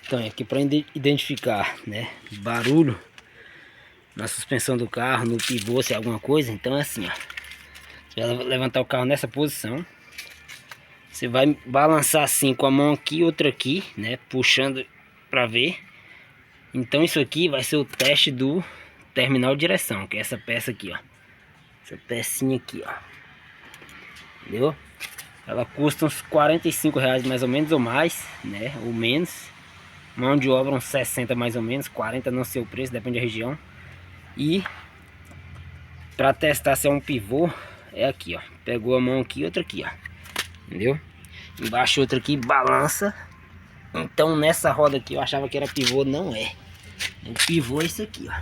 Então, aqui para identificar, né, barulho na suspensão do carro, no pivô, se é alguma coisa. Então é assim, ó. Você vai levantar o carro nessa posição. Você vai balançar assim com a mão aqui e outra aqui, né, puxando para ver. Então isso aqui vai ser o teste do terminal de direção, que é essa peça aqui, ó. Essa pecinha aqui, ó. Entendeu? Ela custa uns R$ 45 mais ou menos, ou mais, né, ou menos. Mão de obra uns 60 mais ou menos, 40 não sei o preço, depende da região. E para testar se é um pivô, é aqui, ó. Pegou a mão aqui, outra aqui, ó. Entendeu? Embaixo outra aqui, balança. Então nessa roda aqui eu achava que era pivô, não é. O pivô é isso aqui, ó.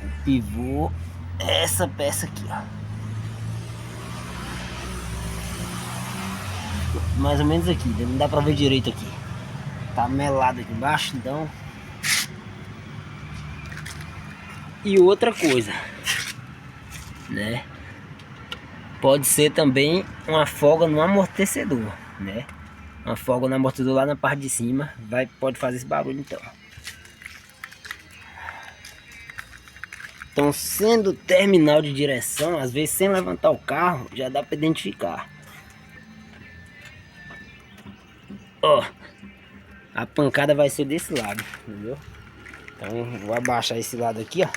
O pivô é essa peça aqui, ó. Mais ou menos aqui, não dá pra ver direito aqui. Tá melado aqui embaixo, então. E outra coisa, né? Pode ser também uma folga no amortecedor, né? Uma folga no amortecedor lá na parte de cima pode fazer esse barulho, então. Então, sendo terminal de direção, às vezes sem levantar o carro, já dá para identificar. Ó, a pancada vai ser desse lado, entendeu? Então, vou abaixar esse lado aqui, ó.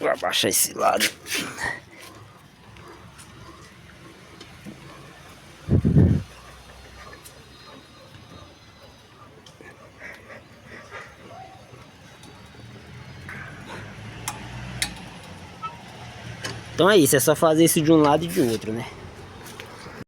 Vou abaixar esse lado. Então é isso, é só fazer isso de um lado e de outro, né?